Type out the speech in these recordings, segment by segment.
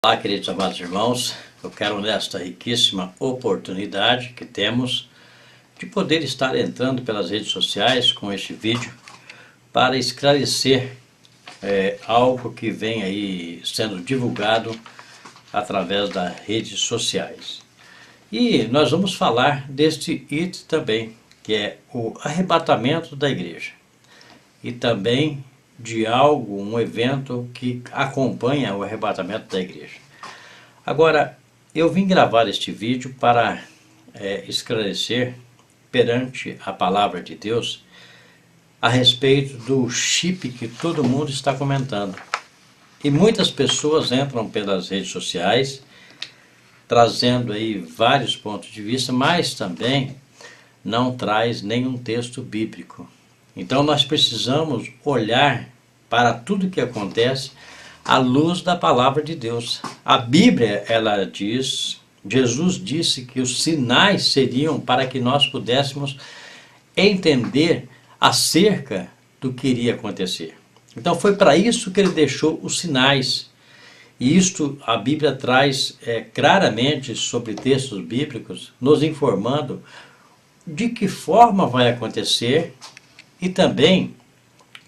Olá, queridos amados irmãos, eu quero nesta riquíssima oportunidade que temos de poder estar entrando pelas redes sociais com este vídeo para esclarecer algo que vem aí sendo divulgado através das redes sociais. E nós vamos falar deste item também, que é o arrebatamento da igreja. E também de algo, um evento que acompanha o arrebatamento da igreja. Agora, eu vim gravar este vídeo para esclarecer perante a palavra de Deus a respeito do chip que todo mundo está comentando. E muitas pessoas entram pelas redes sociais trazendo aí vários pontos de vista, mas também não traz nenhum texto bíblico. Então nós precisamos olhar para tudo que acontece à luz da palavra de Deus. A Bíblia, ela diz, Jesus disse que os sinais seriam para que nós pudéssemos entender acerca do que iria acontecer. Então foi para isso que ele deixou os sinais. E isto a Bíblia traz claramente sobre textos bíblicos, nos informando de que forma vai acontecer e também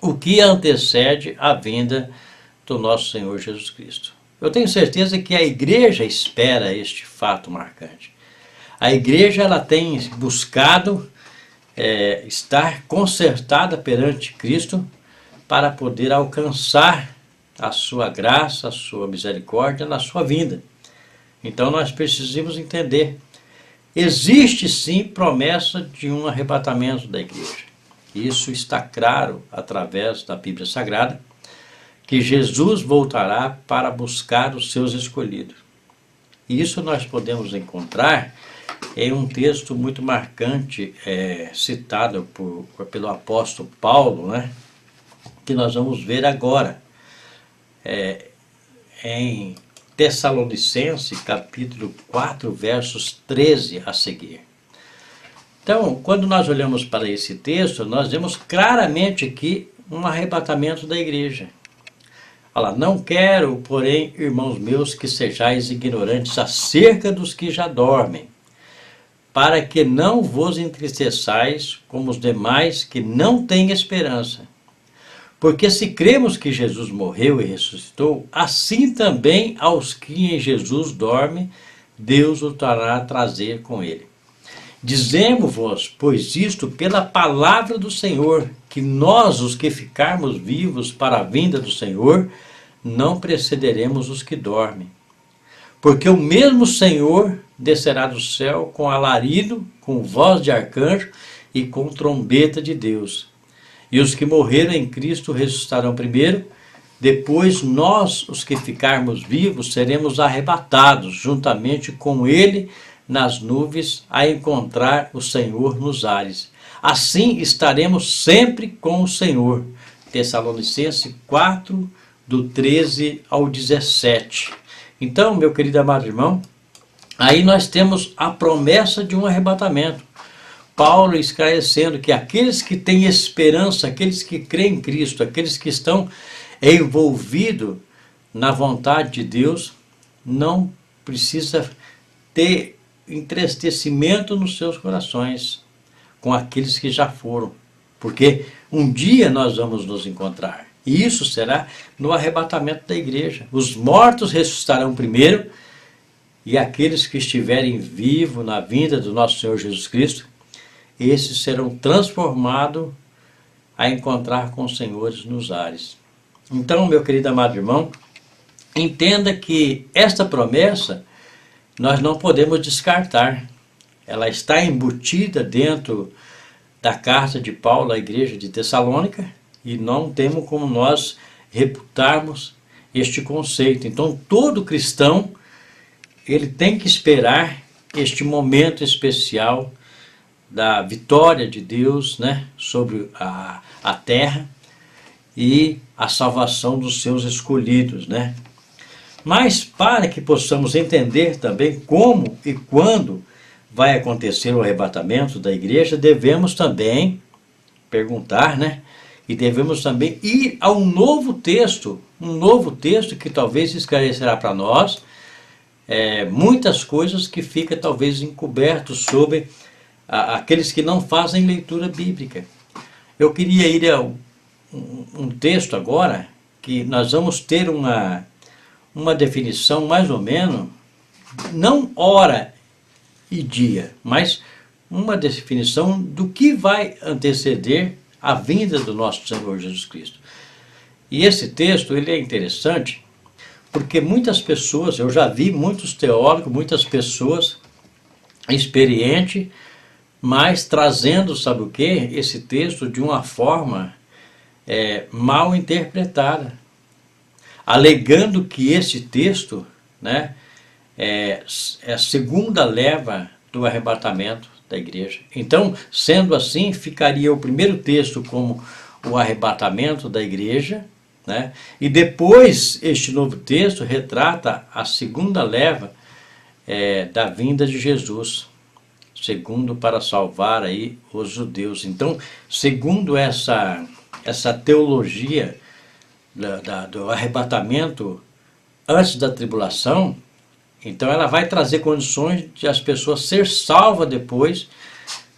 o que antecede a vinda do nosso Senhor Jesus Cristo. Eu tenho certeza que a igreja espera este fato marcante. A igreja ela tem buscado estar consertada perante Cristo para poder alcançar a sua graça, a sua misericórdia na sua vinda. Então nós precisamos entender, existe sim promessa de um arrebatamento da igreja. Isso está claro através da Bíblia Sagrada, que Jesus voltará para buscar os seus escolhidos. E isso nós podemos encontrar em um texto muito marcante, citado pelo apóstolo Paulo, né? Que nós vamos ver agora, em Tessalonicenses, capítulo 4, versos 13 a seguir. Então, quando nós olhamos para esse texto, nós vemos claramente aqui um arrebatamento da igreja. Olha lá, não quero, porém, irmãos meus, que sejais ignorantes acerca dos que já dormem, para que não vos entristeçais como os demais que não têm esperança. Porque se cremos que Jesus morreu e ressuscitou, assim também aos que em Jesus dormem, Deus o tornará a trazer com ele. Dizemos-vos, pois isto pela palavra do Senhor, que nós, os que ficarmos vivos para a vinda do Senhor, não precederemos os que dormem. Porque o mesmo Senhor descerá do céu com alarido, com voz de arcanjo e com trombeta de Deus. E os que morreram em Cristo ressuscitarão primeiro, depois nós, os que ficarmos vivos, seremos arrebatados juntamente com ele nas nuvens a encontrar o Senhor nos ares. Assim estaremos sempre com o Senhor. Tessalonicenses 4, do 13 ao 17. Então, meu querido amado irmão, aí nós temos a promessa de um arrebatamento. Paulo esclarecendo que aqueles que têm esperança, aqueles que creem em Cristo, aqueles que estão envolvidos na vontade de Deus, não precisa ter entristecimento nos seus corações com aqueles que já foram, porque um dia nós vamos nos encontrar, e isso será no arrebatamento da igreja. Os mortos ressuscitarão primeiro, e aqueles que estiverem vivos na vinda do nosso Senhor Jesus Cristo, esses serão transformados a encontrar com os senhores nos ares. Então, meu querido amado irmão, entenda que esta promessa nós não podemos descartar. Ela está embutida dentro da carta de Paulo à igreja de Tessalônica e não temos como nós reputarmos este conceito. Então todo cristão ele tem que esperar este momento especial da vitória de Deus, né, sobre a terra e a salvação dos seus escolhidos, né? Mas para que possamos entender também como e quando vai acontecer o arrebatamento da igreja, devemos também perguntar, né, e devemos também ir a um novo texto que talvez esclarecerá para nós muitas coisas que fica talvez encoberto sobre aqueles que não fazem leitura bíblica. Eu queria ir a um texto agora, que nós vamos ter uma definição mais ou menos, não hora e dia, mas uma definição do que vai anteceder a vinda do nosso Senhor Jesus Cristo. E esse texto ele é interessante, porque muitas pessoas, eu já vi muitos teólogos, muitas pessoas experientes, mas trazendo, sabe o que? Esse texto de uma forma mal interpretada, alegando que esse texto, né, é a segunda leva do arrebatamento da igreja. Então, sendo assim, ficaria o primeiro texto como o arrebatamento da igreja, né? E depois este novo texto retrata a segunda leva da vinda de Jesus, segundo para salvar aí os judeus. Então, segundo essa teologia do arrebatamento antes da tribulação, então ela vai trazer condições de as pessoas ser salvas depois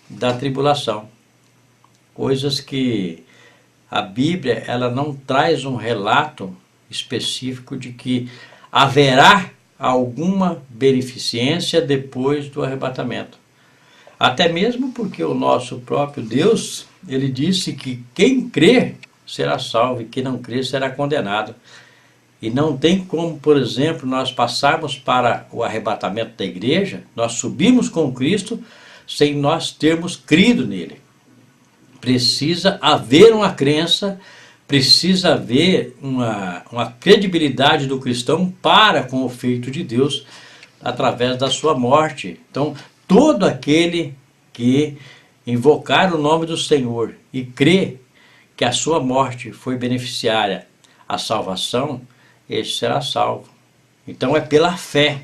da tribulação. Coisas que a Bíblia ela não traz um relato específico de que haverá alguma beneficência depois do arrebatamento. Até mesmo porque o nosso próprio Deus, ele disse que quem crer será salvo e quem não crer será condenado. E não tem como, por exemplo, nós passarmos para o arrebatamento da igreja, nós subimos com Cristo sem nós termos crido nele. Precisa haver uma crença, precisa haver uma credibilidade do cristão para com o feito de Deus através da sua morte. Então, todo aquele que invocar o nome do Senhor e crê que a sua morte foi beneficiária à salvação, este será salvo. Então é pela fé,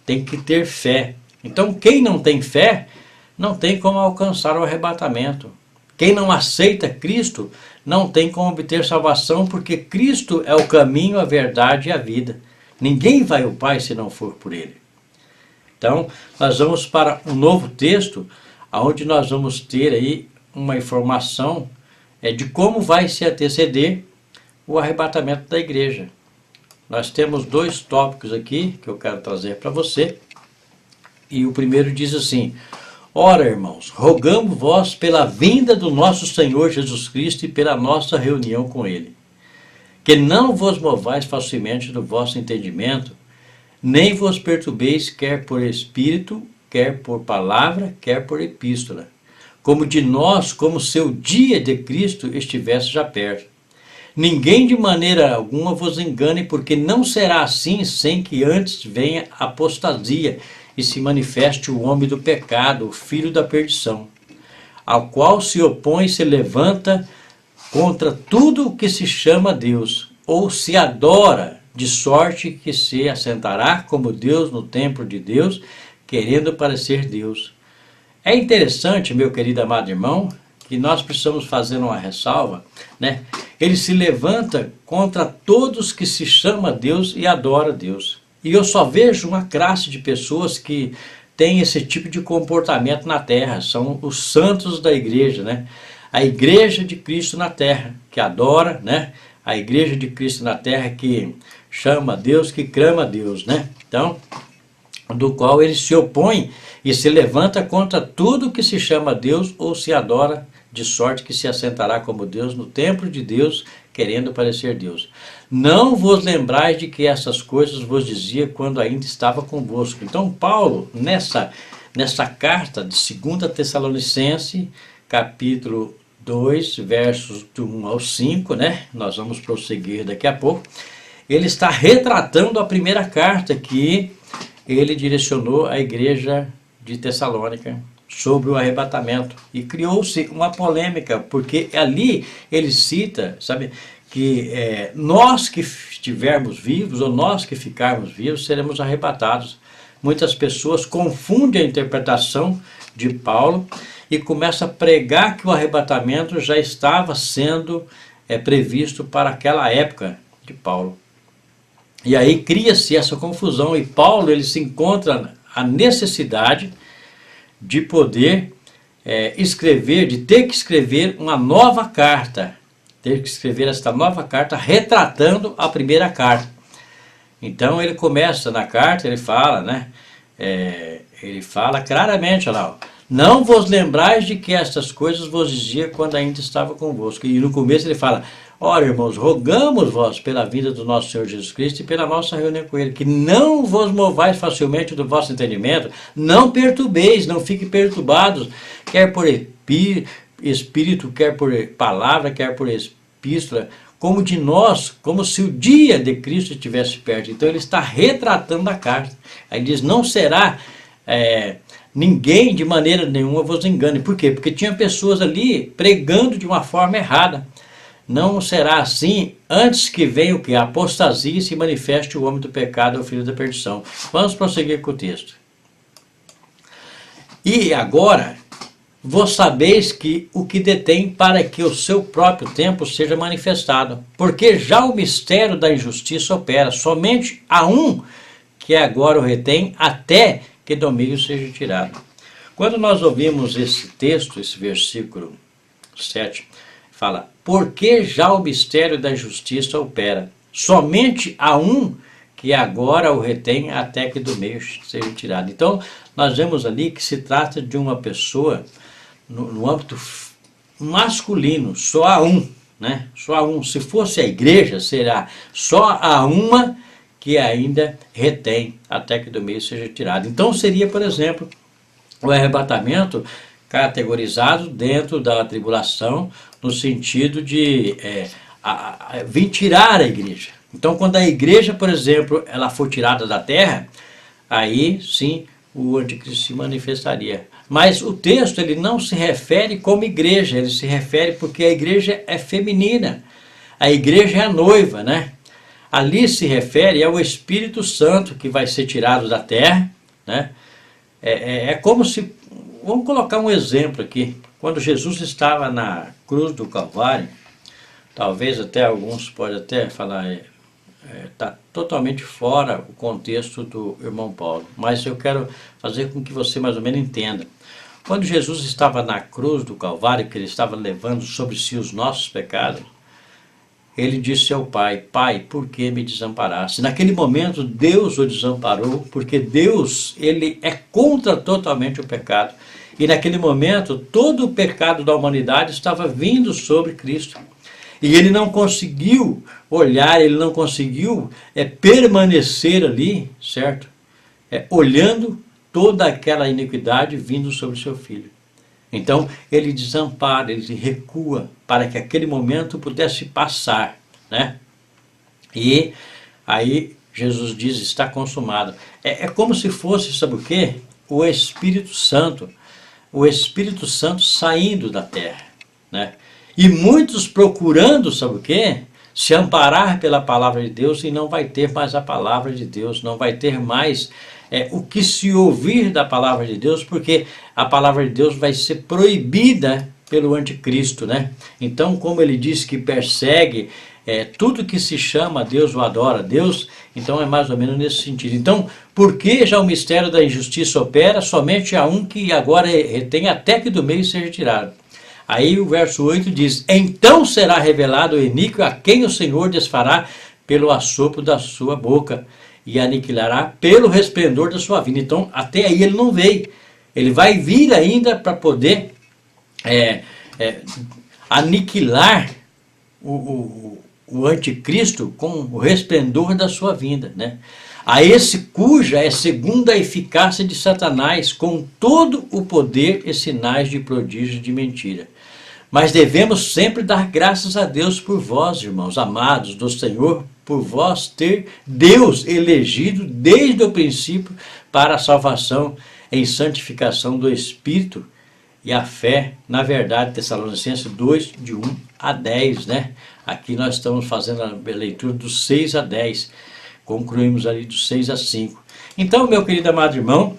tem que ter fé. Então quem não tem fé, não tem como alcançar o arrebatamento. Quem não aceita Cristo, não tem como obter salvação, porque Cristo é o caminho, a verdade e a vida. Ninguém vai ao Pai se não for por Ele. Então, nós vamos para um novo texto, onde nós vamos ter aí uma informação de como vai se anteceder o arrebatamento da igreja. Nós temos dois tópicos aqui que eu quero trazer para você. E o primeiro diz assim: ora, irmãos, rogamos vós pela vinda do nosso Senhor Jesus Cristo e pela nossa reunião com Ele, que não vos movais facilmente do vosso entendimento, nem vos perturbeis quer por espírito, quer por palavra, quer por epístola, como de nós, como se o dia de Cristo estivesse já perto. Ninguém de maneira alguma vos engane, porque não será assim sem que antes venha a apostasia e se manifeste o homem do pecado, o filho da perdição, ao qual se opõe e se levanta contra tudo o que se chama Deus, ou se adora, de sorte que se assentará como Deus no templo de Deus, querendo parecer Deus. É interessante, meu querido amado irmão, que nós precisamos fazer uma ressalva, né? Ele se levanta contra todos que se chama Deus e adora Deus. E eu só vejo uma classe de pessoas que tem esse tipo de comportamento na terra. São os santos da igreja, né? A igreja de Cristo na terra, que adora, né? A igreja de Cristo na terra que chama Deus, que clama Deus, né? Então, do qual ele se opõe e se levanta contra tudo que se chama Deus ou se adora, de sorte que se assentará como Deus no templo de Deus, querendo parecer Deus. Não vos lembrais de que essas coisas vos dizia quando ainda estava convosco. Então Paulo, nessa carta de 2 Tessalonicenses, capítulo 2, versos do 1 ao 5, né? Nós vamos prosseguir daqui a pouco. Ele está retratando a primeira carta que ele direcionou à igreja de Tessalônica sobre o arrebatamento. E criou-se uma polêmica, porque ali ele cita, sabe, que nós que estivermos vivos, ou nós que ficarmos vivos, seremos arrebatados. Muitas pessoas confundem a interpretação de Paulo e começa a pregar que o arrebatamento já estava sendo previsto para aquela época de Paulo. E aí cria-se essa confusão, e Paulo ele se encontra a necessidade de poder escrever, de ter que escrever uma nova carta, ter que escrever esta nova carta retratando a primeira carta. Então ele começa na carta, ele fala, né? Ele fala claramente, olha lá, não vos lembrais de que estas coisas vos dizia quando ainda estava convosco. E no começo ele fala, ora irmãos, rogamos vós pela vida do nosso Senhor Jesus Cristo e pela nossa reunião com Ele, que não vos movais facilmente do vosso entendimento, não perturbeis, não fiquem perturbados, quer por espírito, quer por palavra, quer por epístola, como de nós, como se o dia de Cristo estivesse perto. Então ele está retratando a carta. Aí diz, não será ninguém de maneira nenhuma vos engane. Por quê? Porque tinha pessoas ali pregando de uma forma errada. Não será assim antes que venha o que? A apostasia e se manifeste o homem do pecado, o filho da perdição. Vamos prosseguir com o texto. E agora, vós sabeis que o que detém para que o seu próprio tempo seja manifestado. Porque já o mistério da injustiça opera. Somente há um que agora o retém até que do meio seja tirado. Quando nós ouvimos esse texto, esse versículo 7, fala, porque já o mistério da justiça opera. Somente há um que agora o retém até que do meio seja tirado. Então, nós vemos ali que se trata de uma pessoa no âmbito masculino, só há um, né? Só há um. Se fosse a igreja, será só há uma que ainda retém até que do meio seja tirado. Então, seria, por exemplo, o arrebatamento categorizado dentro da tribulação, no sentido de vir tirar a igreja. Então, quando a igreja, por exemplo, ela for tirada da terra, aí sim o anticristo se manifestaria. Mas o texto ele não se refere como igreja, ele se refere porque a igreja é feminina, a igreja é a noiva, né? Ali se refere ao Espírito Santo que vai ser tirado da terra, né? É como se, vamos colocar um exemplo aqui, quando Jesus estava na cruz do Calvário, talvez até alguns podem até falar, está totalmente fora o contexto do irmão Paulo, mas eu quero fazer com que você mais ou menos entenda. Quando Jesus estava na cruz do Calvário, que ele estava levando sobre si os nossos pecados, ele disse ao Pai, Pai, por que me desamparaste? Naquele momento, Deus o desamparou, porque Deus, ele é contra totalmente o pecado. E naquele momento, todo o pecado da humanidade estava vindo sobre Cristo. E ele não conseguiu olhar, ele não conseguiu permanecer ali, certo? Olhando toda aquela iniquidade vindo sobre o seu filho. Então, ele desampara, ele recua para que aquele momento pudesse passar, né? E aí Jesus diz, está consumado. É como se fosse, sabe o quê? O Espírito Santo saindo da terra, né? E muitos procurando, sabe o quê? Se amparar pela palavra de Deus, e não vai ter mais a palavra de Deus, não vai ter mais o que se ouvir da palavra de Deus, porque a palavra de Deus vai ser proibida pelo anticristo, né? Então, como ele diz que persegue tudo que se chama Deus ou adora Deus, então é mais ou menos nesse sentido. Então, por que já o mistério da injustiça opera? Somente há um que agora retém até que do meio seja tirado. Aí o verso 8 diz, então será revelado o iníquo a quem o Senhor desfará pelo assopro da sua boca e aniquilará pelo resplendor da sua vinda. Então, até aí ele não veio. Ele vai vir ainda para poder aniquilar o anticristo com o resplendor da sua vinda, né? A esse cuja é segundo a eficácia de Satanás, com todo o poder e sinais de prodígio de mentira. Mas devemos sempre dar graças a Deus por vós, irmãos amados do Senhor, por vós ter Deus elegido desde o princípio para a salvação em santificação do Espírito e a fé na verdade. Tessalonicenses 2, de 1 a 10, né? Aqui nós estamos fazendo a leitura dos 6 a 10. Concluímos ali dos 6 a 5. Então, meu querido amado irmão,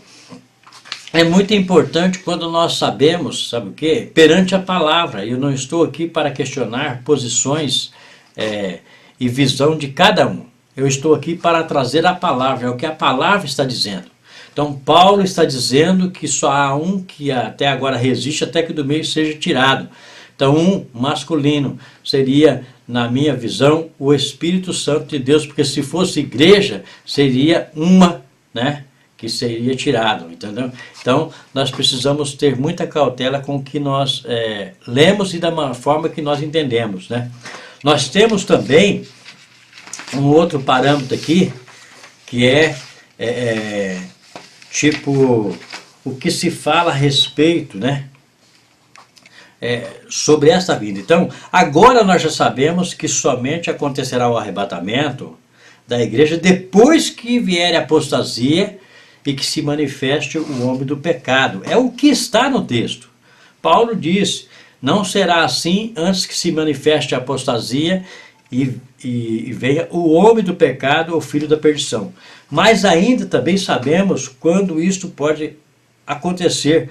é muito importante quando nós sabemos, sabe o quê? Perante a palavra. Eu não estou aqui para questionar posições e visão de cada um. Eu estou aqui para trazer a palavra, é o que a palavra está dizendo. Então, Paulo está dizendo que só há um que até agora resiste, até que do meio seja tirado. Então, um masculino seria, na minha visão, o Espírito Santo de Deus, porque se fosse igreja, seria uma, né, que seria tirado, entendeu? Então, nós precisamos ter muita cautela com o que nós lemos e da forma que nós entendemos, né? Nós temos também um outro parâmetro aqui, que tipo, o que se fala a respeito, né? Sobre esta vinda. Então, agora nós já sabemos que somente acontecerá o arrebatamento da igreja depois que vier a apostasia e que se manifeste o homem do pecado. É o que está no texto. Paulo diz, não será assim antes que se manifeste a apostasia e venha o homem do pecado, o filho da perdição. Mas ainda também sabemos quando isto pode acontecer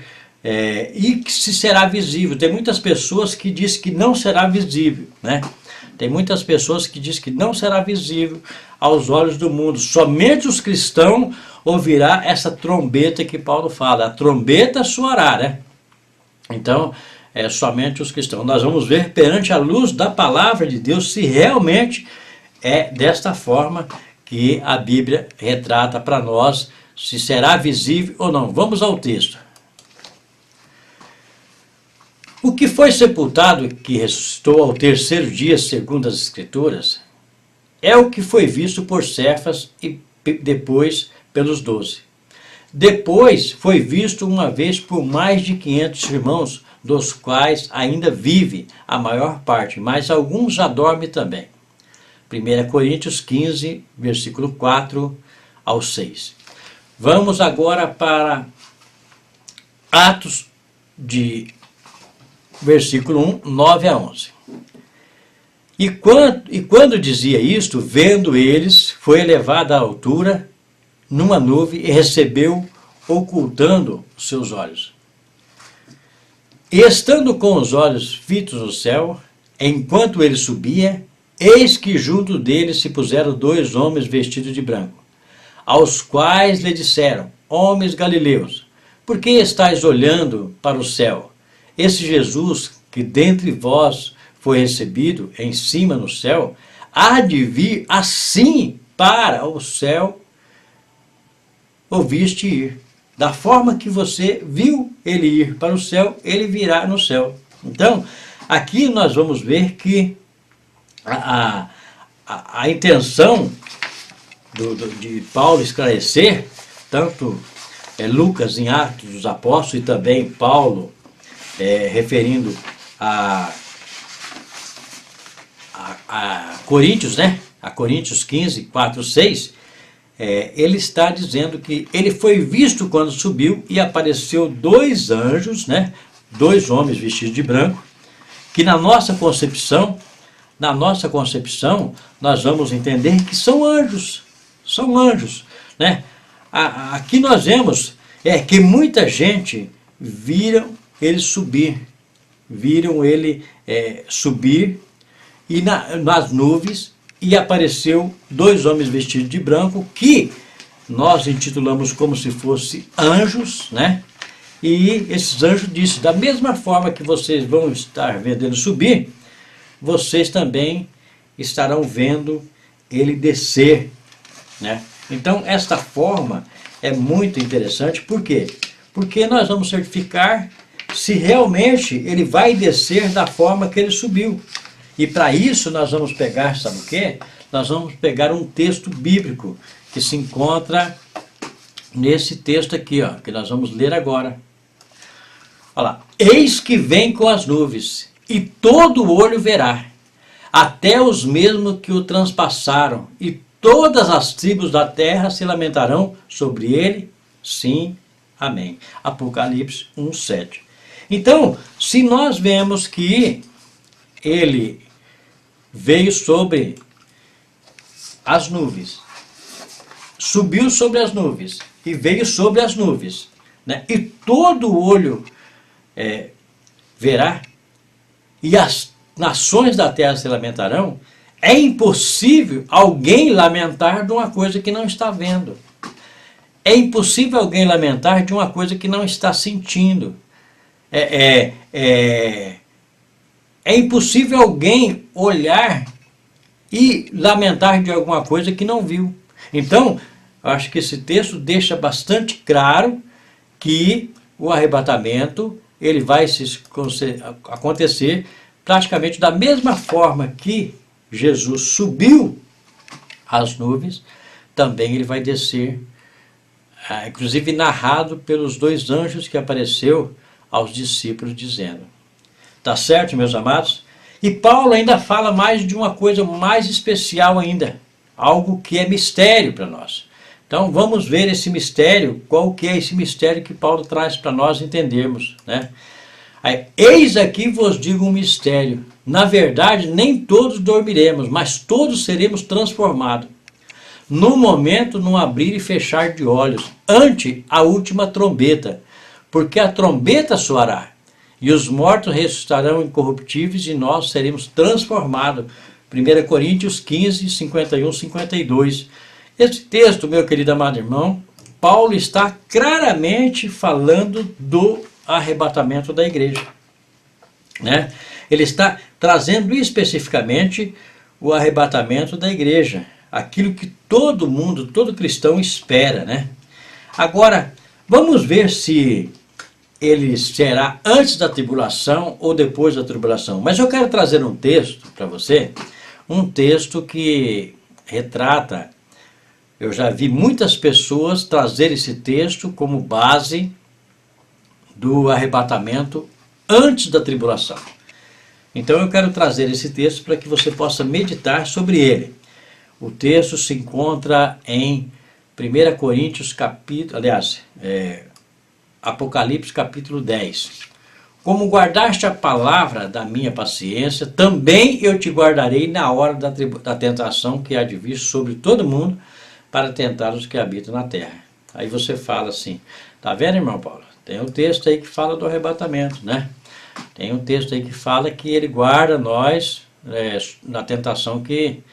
e que se será visível. Tem muitas pessoas que dizem que não será visível, né? Tem muitas pessoas que dizem que não será visível aos olhos do mundo. Somente os cristãos ouvirá essa trombeta que Paulo fala. A trombeta soará, né? Então, somente os cristãos. Nós vamos ver perante a luz da palavra de Deus se realmente é desta forma que a Bíblia retrata para nós, se será visível ou não. Vamos ao texto. O que foi sepultado, que ressuscitou ao terceiro dia, segundo as Escrituras, é o que foi visto por Cefas e depois pelos 12. Depois foi visto uma vez por mais de 500 irmãos, dos quais ainda vive a maior parte, mas alguns já dormem também. 1 Coríntios 15, versículo 4 ao 6. Vamos agora para Atos de versículo 1, 9 a 11. E quando dizia isto, vendo eles, foi elevado à altura numa nuvem e recebeu, ocultando os seus olhos. E estando com os olhos fitos no céu, enquanto ele subia, eis que junto dele se puseram 2 homens vestidos de branco, aos quais lhe disseram, homens galileus, por que estáis olhando para o céu? Esse Jesus, que dentre vós foi recebido em cima no céu, há de vir assim para o céu, ouviste ir. Da forma que você viu ele ir para o céu, ele virá no céu. Então, aqui nós vamos ver que a intenção de Paulo esclarecer, tanto Lucas em Atos dos Apóstolos e também Paulo referindo a Coríntios, né? A Coríntios 15, 4, 6, ele está dizendo que ele foi visto quando subiu e apareceu 2 anjos, né? 2 homens vestidos de branco, que na nossa concepção, nós vamos entender que são anjos, né? Aqui nós vemos que muita gente viram ele subir e nas nuvens, e apareceu 2 homens vestidos de branco, que nós intitulamos como se fossem anjos, né? E esses anjos disseram, da mesma forma que vocês vão estar vendo ele subir, vocês também estarão vendo ele descer, né? Então, esta forma é muito interessante, por quê? Porque nós vamos certificar se realmente ele vai descer da forma que ele subiu. E para isso nós vamos pegar, sabe o quê? Nós vamos pegar um texto bíblico que se encontra nesse texto aqui, ó, que nós vamos ler agora. Olha lá. Eis que vem com as nuvens, e todo olho verá, até os mesmos que o transpassaram, e todas as tribos da terra se lamentarão sobre ele. Sim, amém. Apocalipse 1:7. Então, se nós vemos que ele veio sobre as nuvens, subiu sobre as nuvens e veio sobre as nuvens, né? E todo olho verá, e as nações da terra se lamentarão. É impossível alguém lamentar de uma coisa que não está vendo. É impossível alguém lamentar de uma coisa que não está sentindo. É impossível alguém olhar e lamentar de alguma coisa que não viu. Então, eu acho que esse texto deixa bastante claro que o arrebatamento ele vai acontecer praticamente da mesma forma que Jesus subiu às nuvens, também ele vai descer, inclusive narrado pelos 2 anjos que apareceu aos discípulos dizendo. Tá certo, meus amados? E Paulo ainda fala mais de uma coisa mais especial ainda, algo que é mistério para nós. Então vamos ver esse mistério, qual que é esse mistério que Paulo traz para nós entendermos, né? Eis aqui vos digo um mistério. Na verdade, nem todos dormiremos, mas todos seremos transformados. No momento, no abrir e fechar de olhos, ante a última trombeta. Porque a trombeta soará, e os mortos ressuscitarão incorruptíveis, e nós seremos transformados. 1 Coríntios 15, 51, 52. Esse texto, meu querido amado irmão, Paulo está claramente falando do arrebatamento da igreja, né? Ele está trazendo especificamente o arrebatamento da igreja, aquilo que todo mundo, todo cristão espera, né? Agora, vamos ver se ele será antes da tribulação ou depois da tribulação. Mas eu quero trazer um texto para você, um texto que retrata, eu já vi muitas pessoas trazer esse texto como base do arrebatamento antes da tribulação. Então eu quero trazer esse texto para que você possa meditar sobre ele. O texto se encontra em 1 Coríntios capítulo, Apocalipse capítulo 10. Como guardaste a palavra da minha paciência, também eu te guardarei na hora da tentação que há de vir sobre todo mundo para tentar os que habitam na terra. Aí você fala assim, tá vendo, irmão Paulo? Tem um texto aí que fala do arrebatamento, né? Tem um texto aí que fala que ele guarda nós na tentação que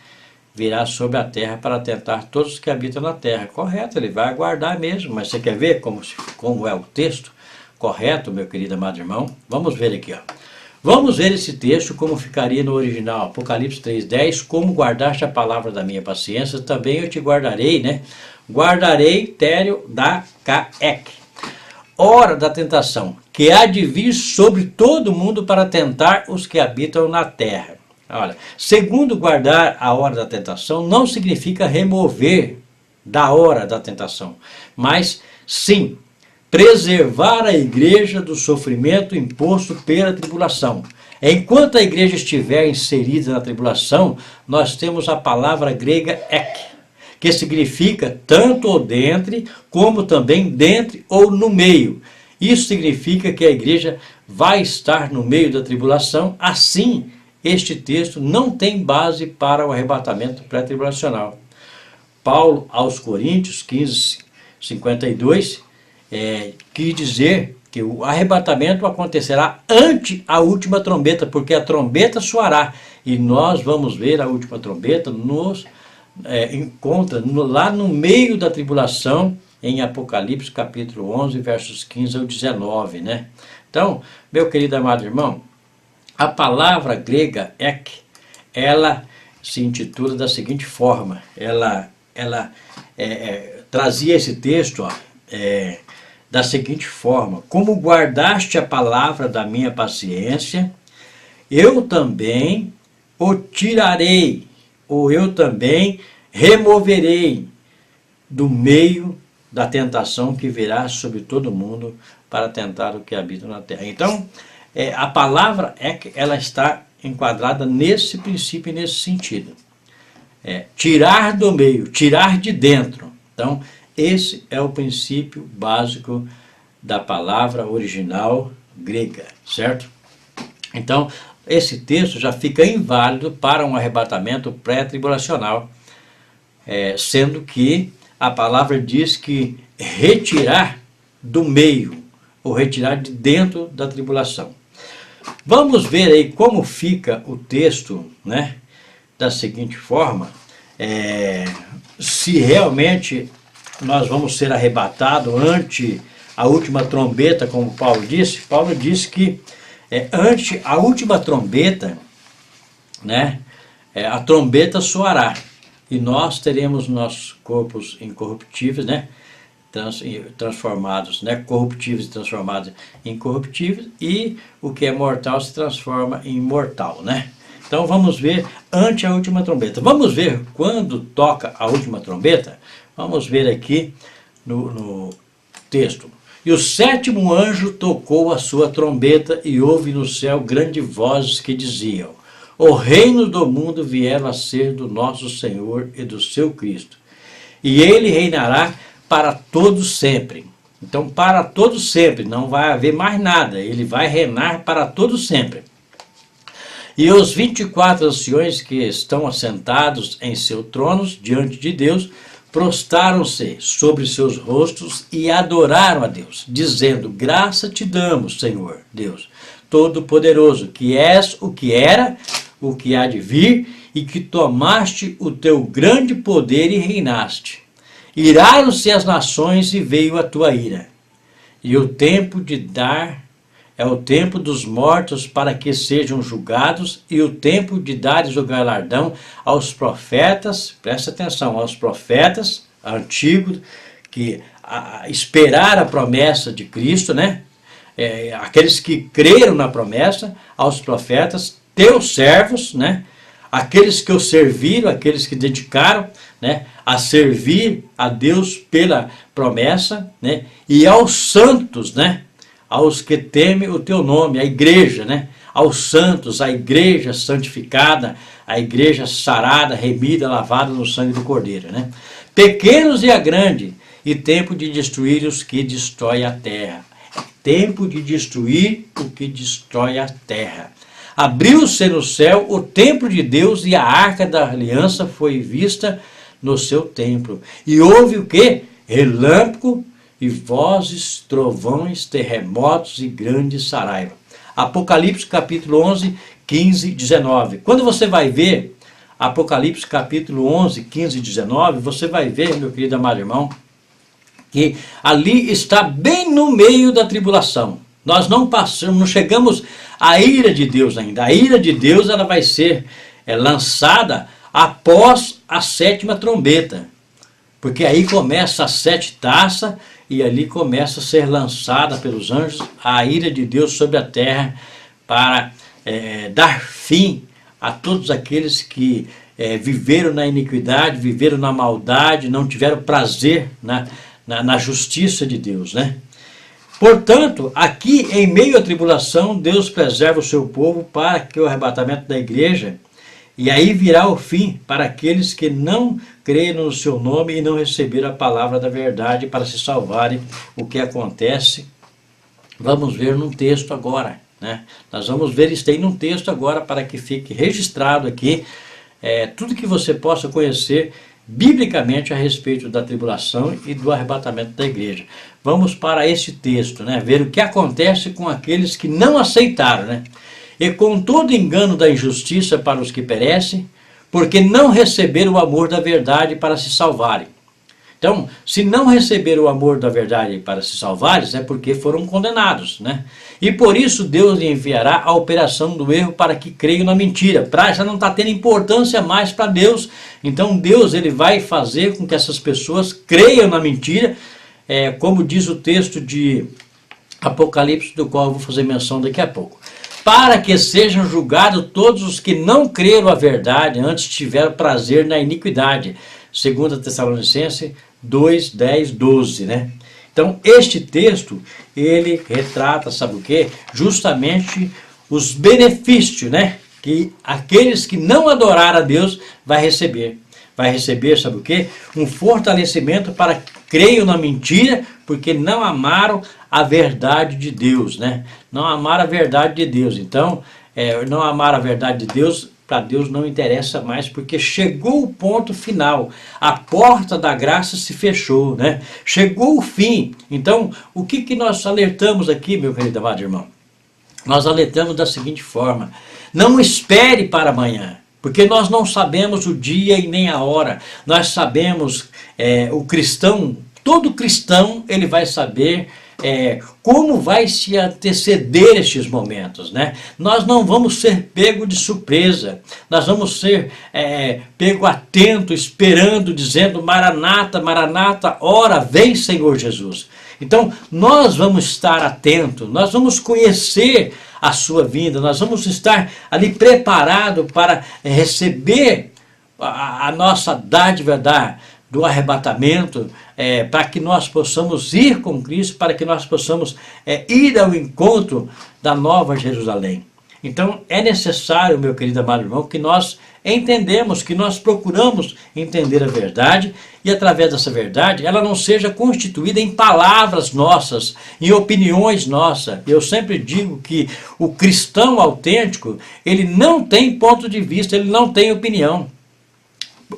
virá sobre a terra para tentar todos os que habitam na terra. Correto, ele vai guardar mesmo, mas você quer ver como é o texto correto, meu querido amado irmão? Vamos ver aqui, ó. Vamos ver esse texto como ficaria no original, Apocalipse 3:10, como guardaste a palavra da minha paciência, também eu te guardarei, né? Guardarei tério da caec. Hora da tentação, que há de vir sobre todo mundo para tentar os que habitam na terra. Olha, segundo guardar a hora da tentação, não significa remover da hora da tentação, mas sim preservar a igreja do sofrimento imposto pela tribulação. Enquanto a igreja estiver inserida na tribulação, nós temos a palavra grega ek, que significa tanto ou dentre, como também dentre ou no meio. Isso significa que a igreja vai estar no meio da tribulação. Assim, este texto não tem base para o arrebatamento pré-tribulacional. Paulo aos Coríntios 15, 52, quis dizer que o arrebatamento acontecerá ante a última trombeta, porque a trombeta soará, e nós vamos ver a última trombeta nos encontra lá no meio da tribulação, em Apocalipse capítulo 11, versos 15 ao 19, né? Então, meu querido amado irmão, a palavra grega ek, ela se intitula da seguinte forma, ela trazia esse texto, da seguinte forma: como guardaste a palavra da minha paciência, eu também o tirarei, ou eu também removerei do meio da tentação que virá sobre todo mundo para tentar o que habita na terra. Então, a palavra ela está enquadrada nesse princípio e nesse sentido. Tirar do meio, tirar de dentro. Então, esse é o princípio básico da palavra original grega, certo? Então, esse texto já fica inválido para um arrebatamento pré-tribulacional, sendo que a palavra diz que retirar do meio, ou retirar de dentro da tribulação. Vamos ver aí como fica o texto, né, da seguinte forma, se realmente nós vamos ser arrebatados ante a última trombeta, como Paulo disse. Paulo disse que ante a última trombeta, né, a trombeta soará, e nós teremos nossos corpos incorruptíveis, né, transformados, né, corruptíveis e transformados em incorruptíveis, e o que é mortal se transforma em imortal, né? Então vamos ver ante a última trombeta. Vamos ver quando toca a última trombeta. Vamos ver aqui no texto. E o sétimo anjo tocou a sua trombeta, e houve no céu grandes vozes que diziam: o reino do mundo vieram a ser do nosso Senhor e do seu Cristo, e ele reinará para todos sempre. Então, para todos sempre, não vai haver mais nada, ele vai reinar para todos sempre. E os 24 anciões que estão assentados em seus tronos diante de Deus, prostaram-se sobre seus rostos e adoraram a Deus, dizendo: graça te damos, Senhor Deus Todo-Poderoso, que és o que era, o que há de vir, e que tomaste o teu grande poder e reinaste. Iraram-se as nações e veio a tua ira. E o tempo de dar é o tempo dos mortos, para que sejam julgados, e o tempo de dares o galardão aos profetas, presta atenção, aos profetas antigos, que esperaram a promessa de Cristo, né? Aqueles que creram na promessa, aos profetas, teus servos, né? Aqueles que o serviram, aqueles que dedicaram, né, a servir a Deus pela promessa, né, e aos santos, né, aos que temem o teu nome, a igreja, né, aos santos, a igreja santificada, a igreja sarada, remida, lavada no sangue do Cordeiro, né, pequenos e a grande, e tempo de destruir os que destrói a terra. Tempo de destruir o que destrói a terra. Abriu-se no céu o templo de Deus, e a arca da aliança foi vista no seu templo. E houve o quê? Relâmpago e vozes, trovões, terremotos e grande saraiva. Apocalipse capítulo 11, 15 e 19. Quando você vai ver Apocalipse capítulo 11, 15 e 19, você vai ver, meu querido amado irmão, que ali está bem no meio da tribulação. Nós não passamos, não chegamos à ira de Deus ainda. A ira de Deus, ela vai ser lançada após a sétima trombeta. Porque aí começa a 7 taças, e ali começa a ser lançada pelos anjos a ira de Deus sobre a terra, para dar fim a todos aqueles que viveram na iniquidade, viveram na maldade, não tiveram prazer na justiça de Deus, né? Portanto, aqui em meio à tribulação, Deus preserva o seu povo para que o arrebatamento da igreja, e aí virá o fim para aqueles que não creram no seu nome e não receberam a palavra da verdade para se salvarem. O que acontece, vamos ver num texto agora, né? Nós vamos ver isso aí num texto agora, para que fique registrado aqui tudo que você possa conhecer biblicamente a respeito da tribulação e do arrebatamento da igreja. Vamos para esse texto, né? Ver o que acontece com aqueles que não aceitaram, né? E com todo engano da injustiça para os que perecem, porque não receberam o amor da verdade para se salvarem. Então, se não receberam o amor da verdade para se salvarem, é porque foram condenados, né? E por isso Deus lhe enviará a operação do erro para que creiam na mentira. Já não está tendo importância mais para Deus. Então Deus, ele vai fazer com que essas pessoas creiam na mentira, como diz o texto de Apocalipse, do qual eu vou fazer menção daqui a pouco. Para que sejam julgados todos os que não creram a verdade, antes tiveram prazer na iniquidade. 2 Tessalonicenses 2, 10, 12, né? Então, este texto, ele retrata, sabe o quê? Justamente os benefícios, né? Que aqueles que não adoraram a Deus vai receber. Vai receber, sabe o quê? Um fortalecimento para que creiam na mentira, porque não amaram a verdade de Deus, né? Não amaram a verdade de Deus. Então, não amaram a verdade de Deus, para Deus não interessa mais, porque chegou o ponto final. A porta da graça se fechou, né? Chegou o fim. Então, o que nós alertamos aqui, meu querido amado irmão? Nós alertamos da seguinte forma: não espere para amanhã, porque nós não sabemos o dia e nem a hora. Nós sabemos, o cristão, todo cristão, ele vai saber como vai se anteceder estes momentos, né? Nós não vamos ser pego de surpresa, nós vamos ser pego atento, esperando, dizendo: Maranata, Maranata, ora vem Senhor Jesus. Então nós vamos estar atentos, nós vamos conhecer a sua vinda, nós vamos estar ali preparado para receber a nossa dádiva do arrebatamento, para que nós possamos ir com Cristo, para que nós possamos ir ao encontro da Nova Jerusalém. Então é necessário, meu querido amado irmão, que nós entendemos, que nós procuramos entender a verdade, e através dessa verdade ela não seja constituída em palavras nossas, em opiniões nossas. Eu sempre digo que o cristão autêntico, ele não tem ponto de vista, ele não tem opinião.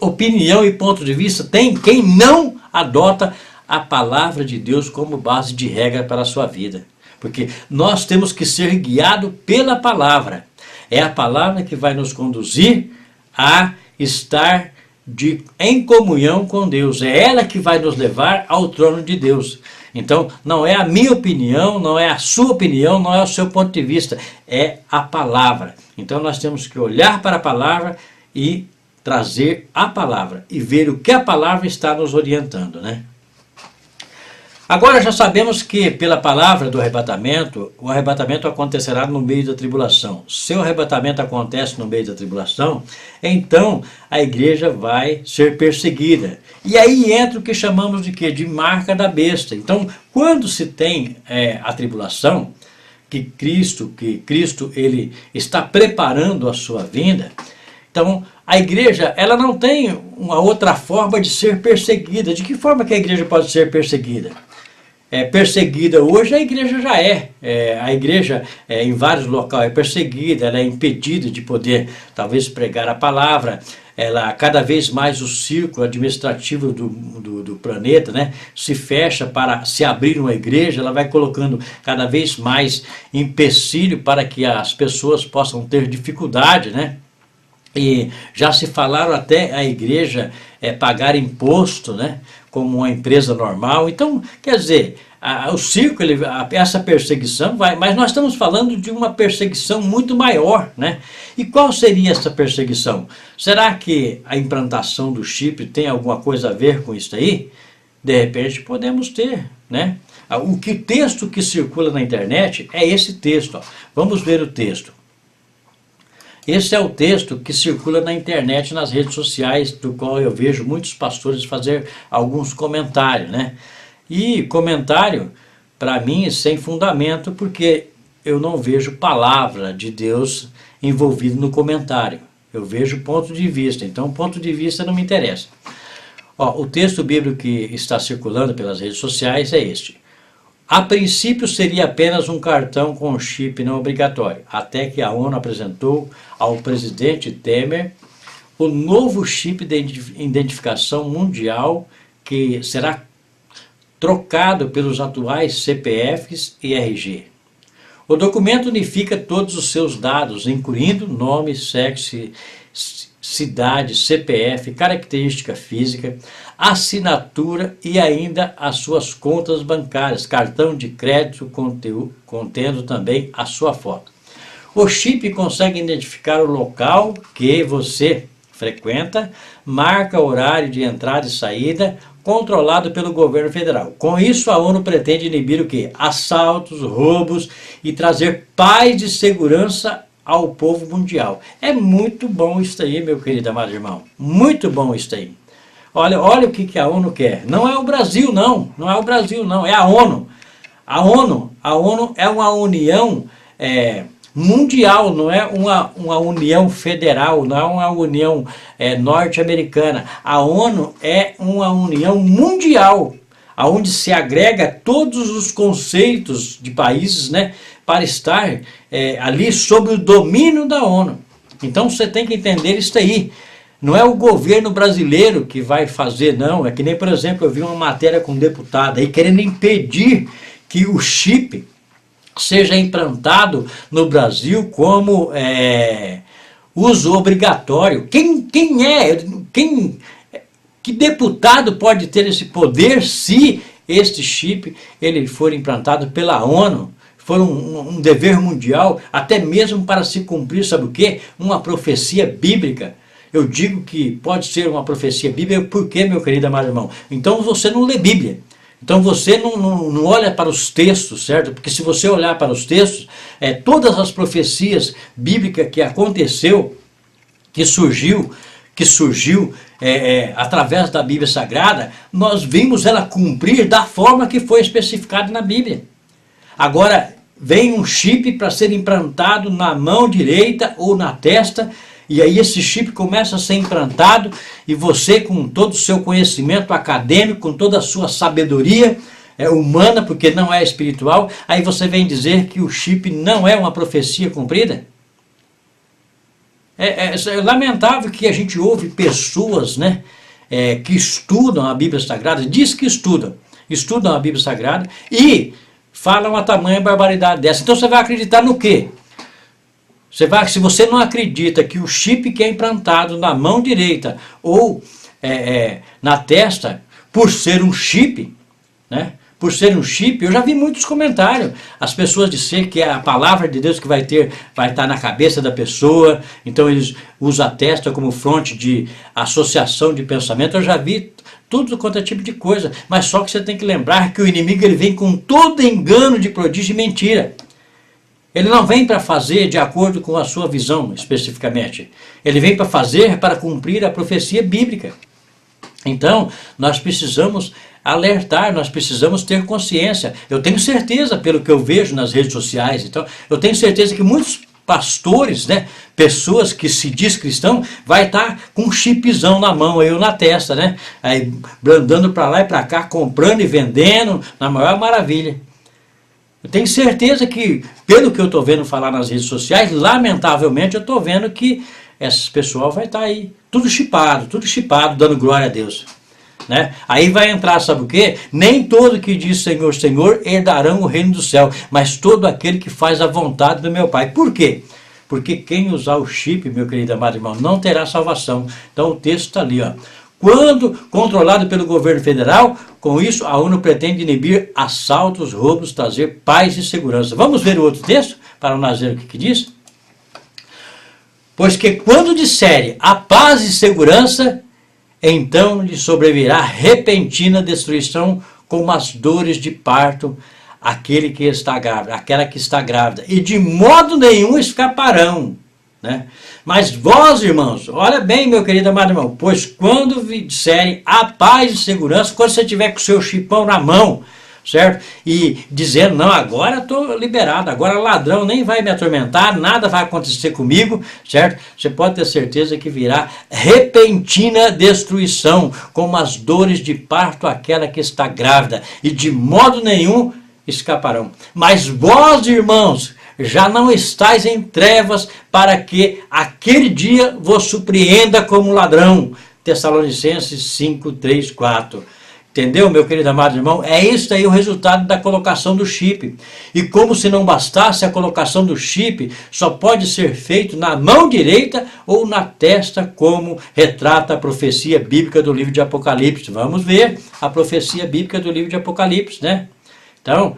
Opinião e ponto de vista tem quem não adota a palavra de Deus como base de regra para a sua vida. Porque nós temos que ser guiados pela palavra. É a palavra que vai nos conduzir a estar em comunhão com Deus. É ela que vai nos levar ao trono de Deus. Então, não é a minha opinião, não é a sua opinião, não é o seu ponto de vista. É a palavra. Então, nós temos que olhar para a palavra e trazer a palavra e ver o que a palavra está nos orientando, né? Agora já sabemos que pela palavra do arrebatamento, o arrebatamento acontecerá no meio da tribulação. Se o arrebatamento acontece no meio da tribulação, então a igreja vai ser perseguida. E aí entra o que chamamos de quê? De marca da besta. Então, quando se tem a tribulação, que Cristo ele está preparando a sua vinda, então a igreja ela não tem uma outra forma de ser perseguida. De que forma que a igreja pode ser perseguida? Perseguida hoje, a igreja já a igreja em vários locais é perseguida, ela é impedida de poder talvez pregar a palavra. Ela, cada vez mais o círculo administrativo do planeta, né, se fecha para se abrir uma igreja. Ela vai colocando cada vez mais empecilho para que as pessoas possam ter dificuldade, né? E já se falaram até a igreja pagar imposto, né, como uma empresa normal. Então, quer dizer, o círculo, essa perseguição vai, mas nós estamos falando de uma perseguição muito maior, né? E qual seria essa perseguição? Será que a implantação do chip tem alguma coisa a ver com isso aí? De repente podemos ter, né? O texto que circula na internet é esse texto, ó. Vamos ver o texto. Esse é o texto que circula na internet, nas redes sociais, do qual eu vejo muitos pastores fazer alguns comentários, né? E comentário, para mim, sem fundamento, porque eu não vejo palavra de Deus envolvido no comentário. Eu vejo ponto de vista, então ponto de vista não me interessa. O texto bíblico que está circulando pelas redes sociais é este. A princípio seria apenas um cartão com chip não obrigatório, até que a ONU apresentou ao presidente Temer o novo chip de identificação mundial que será trocado pelos atuais CPFs e RG. O documento unifica todos os seus dados, incluindo nome, sexo, cidade, CPF, característica física, assinatura e ainda as suas contas bancárias, cartão de crédito contendo também a sua foto. O chip consegue identificar o local que você frequenta, marca o horário de entrada e saída, controlado pelo governo federal. Com isso, a ONU pretende inibir o quê? Assaltos, roubos e trazer paz e segurança ao povo mundial. É muito bom isso aí, meu querido amado irmão. Muito bom isso aí. Olha o que a ONU quer. Não é o Brasil, não. Não é o Brasil, não. É a ONU. A ONU é uma união mundial, não é uma união federal, não é uma união norte-americana. A ONU é uma união mundial, onde se agrega todos os conceitos de países, né, para estar ali sob o domínio da ONU. Então você tem que entender isso aí. Não é o governo brasileiro que vai fazer, não. É que nem, por exemplo, eu vi uma matéria com um deputado aí querendo impedir que o chip seja implantado no Brasil como uso obrigatório. Que deputado pode ter esse poder se este chip ele for implantado pela ONU? For um dever mundial, até mesmo para se cumprir, sabe o quê? Uma profecia bíblica. Eu digo que pode ser uma profecia bíblica, por quê, meu querido amado irmão? Então você não lê Bíblia. Então você não olha para os textos, certo? Porque se você olhar para os textos, todas as profecias bíblicas que aconteceu, que surgiu através da Bíblia Sagrada, nós vimos ela cumprir da forma que foi especificada na Bíblia. Agora, vem um chip para ser implantado na mão direita ou na testa, e aí esse chip começa a ser implantado, e você, com todo o seu conhecimento acadêmico, com toda a sua sabedoria humana, porque não é espiritual, aí você vem dizer que o chip não é uma profecia cumprida? É lamentável que a gente ouve pessoas, né, que estudam a Bíblia Sagrada, diz que estudam a Bíblia Sagrada e falam a tamanha barbaridade dessa. Então você vai acreditar no quê? Se você não acredita que o chip que é implantado na mão direita ou na testa, por ser um chip, né? Por ser um chip, eu já vi muitos comentários. As pessoas dizem que é a palavra de Deus que vai estar na cabeça da pessoa, então eles usam a testa como fonte de associação de pensamento. Eu já vi tudo quanto é tipo de coisa, mas só que você tem que lembrar que o inimigo ele vem com todo engano de prodígio e mentira. Ele não vem para fazer de acordo com a sua visão, especificamente. Ele vem para fazer para cumprir a profecia bíblica. Então, nós precisamos alertar, nós precisamos ter consciência. Eu tenho certeza, pelo que eu vejo nas redes sociais, então, eu tenho certeza que muitos pastores, né, pessoas que se diz cristão, vai estar com um chipzão na mão aí ou na testa, né, aí andando para lá e para cá, comprando e vendendo, na maior maravilha. Eu tenho certeza que, pelo que eu estou vendo falar nas redes sociais, lamentavelmente eu estou vendo que esse pessoal vai estar aí, tudo chipado, dando glória a Deus. Né? Aí vai entrar, sabe o quê? Nem todo que diz Senhor, Senhor herdarão o reino do céu, mas todo aquele que faz a vontade do meu Pai. Por quê? Porque quem usar o chip, meu querido amado irmão, não terá salvação. Então o texto está ali, ó. Quando controlado pelo governo federal, com isso a ONU pretende inibir assaltos, roubos, trazer paz e segurança. Vamos ver o outro texto para nós ver o que diz? Pois que quando disserem a paz e segurança, então lhe sobrevirá repentina destruição como as dores de parto, aquele que está grávida, aquela que está grávida, e de modo nenhum escaparão. Né? Mas vós, irmãos, olha bem, meu querido amado irmão, pois quando disserem a paz e segurança, quando você tiver com o seu chipão na mão, certo? E dizendo, não, agora estou liberado, agora ladrão nem vai me atormentar, nada vai acontecer comigo, certo? Você pode ter certeza que virá repentina destruição, como as dores de parto aquela que está grávida, e de modo nenhum escaparão. Mas vós, irmãos, já não estáis em trevas para que aquele dia vos surpreenda como ladrão. Tessalonicenses 5, 3, 4. Entendeu, meu querido amado irmão? É isso aí o resultado da colocação do chip. E como se não bastasse a colocação do chip, só pode ser feito na mão direita ou na testa, como retrata a profecia bíblica do livro de Apocalipse. Vamos ver a profecia bíblica do livro de Apocalipse, né? Então,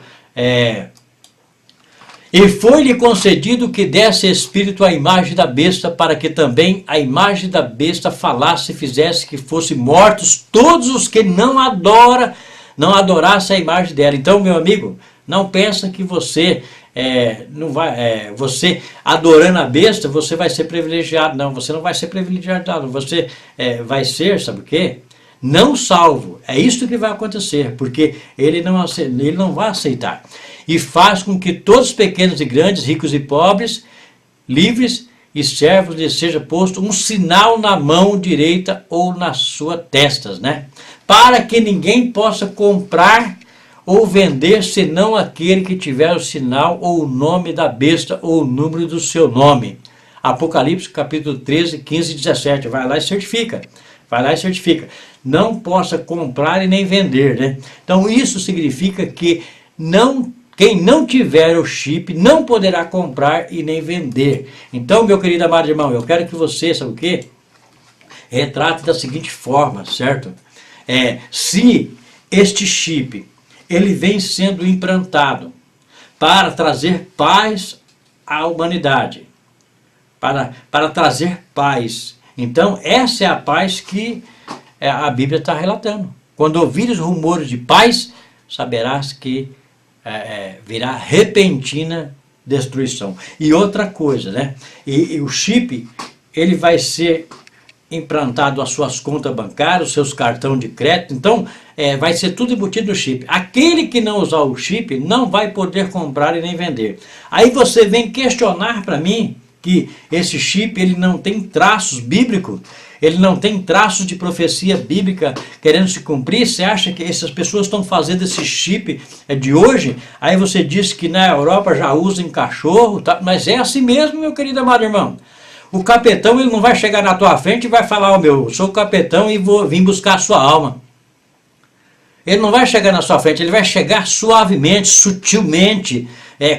e foi-lhe concedido que desse espírito à imagem da besta, para que também a imagem da besta falasse e fizesse que fossem mortos todos os que não adorassem a imagem dela. Então, meu amigo, não pensa que você você adorando a besta, você vai ser privilegiado. Não, você não vai ser privilegiado. Você vai ser, sabe o quê? Não salvo. É isso que vai acontecer, porque ele não vai aceitar. E faz com que todos pequenos e grandes, ricos e pobres, livres e servos lhe seja posto um sinal na mão direita ou nas suas testas, né? Para que ninguém possa comprar ou vender, senão aquele que tiver o sinal ou o nome da besta ou o número do seu nome. Apocalipse capítulo 13, 15 e 17. Vai lá e certifica. Vai lá e certifica. Não possa comprar e nem vender, né? Então isso significa que quem não tiver o chip não poderá comprar e nem vender. Então, meu querido amado irmão, eu quero que você, sabe o quê? Retrate da seguinte forma, certo? Se este chip, ele vem sendo implantado para trazer paz à humanidade, para trazer paz. Então, essa é a paz que a Bíblia está relatando. Quando ouvires rumores de paz, saberás que virá repentina destruição. E outra coisa, né? E o chip, ele vai ser implantado às suas contas bancárias, os seus cartões de crédito. Então, vai ser tudo embutido no chip. Aquele que não usar o chip não vai poder comprar e nem vender. Aí você vem questionar para mim que esse chip ele não tem traços bíblicos, ele não tem traços de profecia bíblica querendo se cumprir. Você acha que essas pessoas estão fazendo esse chip de hoje? Aí você diz que na Europa já usam cachorro, tá? Mas é assim mesmo, meu querido amado irmão. O capetão ele não vai chegar na tua frente e vai falar, eu sou o capetão e vou vir buscar a sua alma. Ele não vai chegar na sua frente, ele vai chegar suavemente, sutilmente,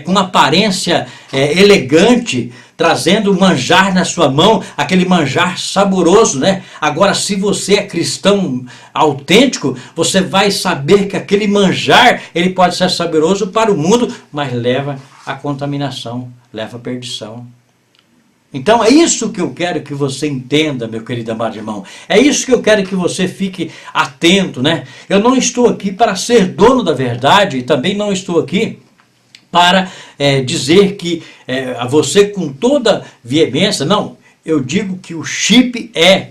com uma aparência elegante, trazendo o manjar na sua mão, aquele manjar saboroso, né? Agora, se você é cristão autêntico, você vai saber que aquele manjar, ele pode ser saboroso para o mundo, mas leva à contaminação, leva à perdição. Então é isso que eu quero que você entenda, meu querido amado irmão. É isso que eu quero que você fique atento, né? Eu não estou aqui para ser dono da verdade e também não estou aqui para dizer que a você com toda veemência, não. Eu digo que o chip é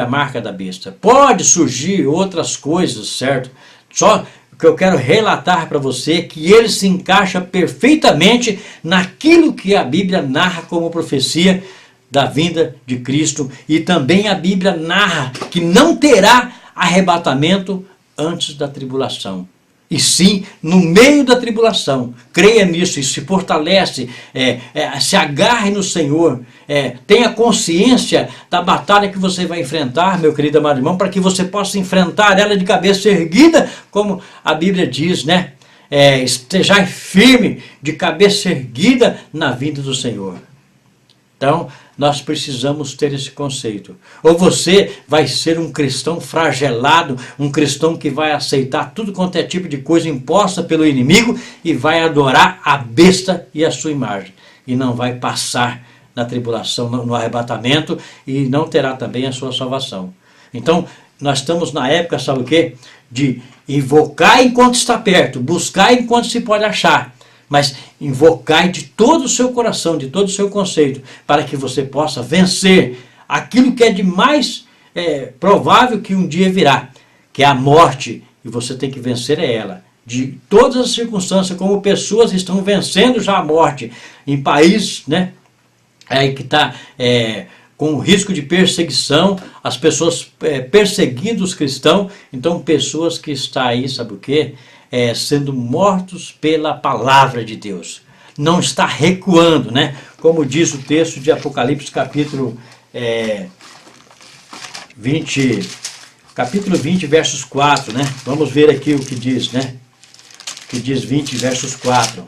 a marca da besta. Pode surgir outras coisas, certo? Só que eu quero relatar para você que ele se encaixa perfeitamente naquilo que a Bíblia narra como profecia da vinda de Cristo. E também a Bíblia narra que não terá arrebatamento antes da tribulação. E sim, no meio da tribulação, creia nisso e se fortalece, se agarre no Senhor, tenha consciência da batalha que você vai enfrentar, meu querido amado irmão, para que você possa enfrentar ela de cabeça erguida, como a Bíblia diz, né? Estejai firme, de cabeça erguida na vinda do Senhor. Então, nós precisamos ter esse conceito. Ou você vai ser um cristão fragelado, um cristão que vai aceitar tudo quanto é tipo de coisa imposta pelo inimigo e vai adorar a besta e a sua imagem. E não vai passar na tribulação, no arrebatamento, e não terá também a sua salvação. Então, nós estamos na época, sabe o quê? De invocar enquanto está perto, buscar enquanto se pode achar. Mas invocai de todo o seu coração, de todo o seu conceito, para que você possa vencer aquilo que é de mais provável que um dia virá, que é a morte, e você tem que vencer ela. De todas as circunstâncias, como pessoas estão vencendo já a morte, em países, né, que está com risco de perseguição, as pessoas perseguindo os cristãos, então pessoas que estão aí, sabe o quê? Sendo mortos pela palavra de Deus. Não está recuando, né? Como diz o texto de Apocalipse, capítulo 20, versos 4, né? Vamos ver aqui o que diz, né? Que diz 20, versos 4.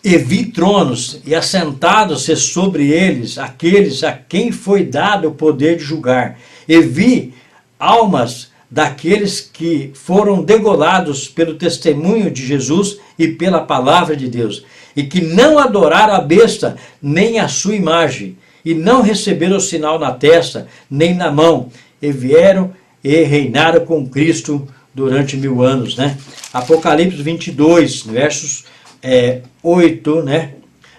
E vi tronos, e assentados-se sobre eles, aqueles a quem foi dado o poder de julgar. E vi almas daqueles que foram degolados pelo testemunho de Jesus e pela palavra de Deus, e que não adoraram a besta, nem a sua imagem, e não receberam o sinal na testa, nem na mão, e vieram e reinaram com Cristo durante 1000 anos, né? Apocalipse 22, versos 8, né?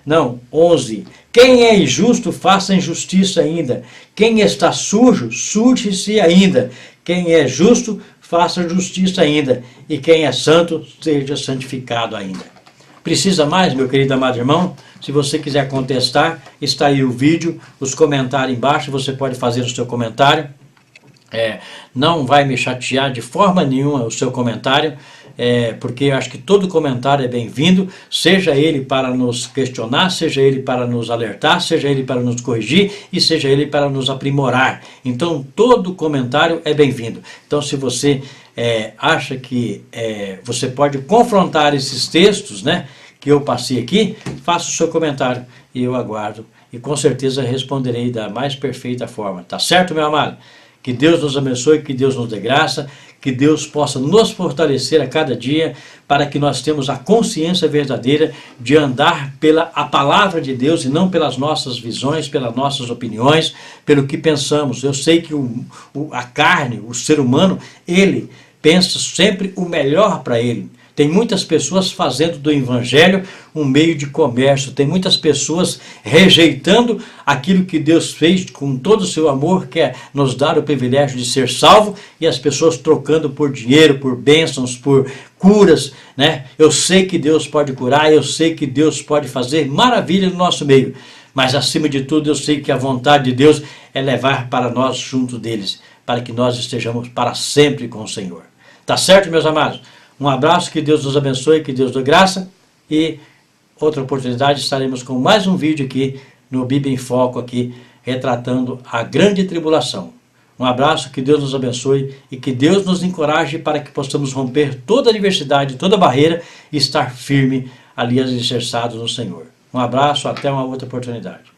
Não, 11. Quem é injusto, faça injustiça ainda. Quem está sujo, suje-se ainda. Quem é justo, faça justiça ainda. E quem é santo, seja santificado ainda. Precisa mais, meu querido amado irmão? Se você quiser contestar, está aí o vídeo, os comentários embaixo, você pode fazer o seu comentário. Não vai me chatear de forma nenhuma o seu comentário. porque eu acho que todo comentário é bem-vindo, seja ele para nos questionar, seja ele para nos alertar, seja ele para nos corrigir e seja ele para nos aprimorar. Então todo comentário é bem-vindo. Então se você acha que você pode confrontar esses textos, né, que eu passei aqui, faça o seu comentário e eu aguardo e com certeza responderei da mais perfeita forma. Tá certo, meu amado? Que Deus nos abençoe, que Deus nos dê graça, que Deus possa nos fortalecer a cada dia para que nós tenhamos a consciência verdadeira de andar pela a palavra de Deus e não pelas nossas visões, pelas nossas opiniões, pelo que pensamos. Eu sei que a carne, o ser humano, ele pensa sempre o melhor para ele. Tem muitas pessoas fazendo do evangelho um meio de comércio. Tem muitas pessoas rejeitando aquilo que Deus fez com todo o seu amor, que é nos dar o privilégio de ser salvo, e as pessoas trocando por dinheiro, por bênçãos, por curas, né? Eu sei que Deus pode curar, eu sei que Deus pode fazer maravilha no nosso meio. Mas acima de tudo eu sei que a vontade de Deus é levar para nós junto deles, para que nós estejamos para sempre com o Senhor. Tá certo, meus amados? Um abraço, que Deus nos abençoe, que Deus dê graça, e outra oportunidade estaremos com mais um vídeo aqui no Bíblia em Foco, aqui retratando a grande tribulação. Um abraço, que Deus nos abençoe e que Deus nos encoraje para que possamos romper toda a adversidade, toda a barreira e estar firme ali alicerçados no Senhor. Um abraço, até uma outra oportunidade.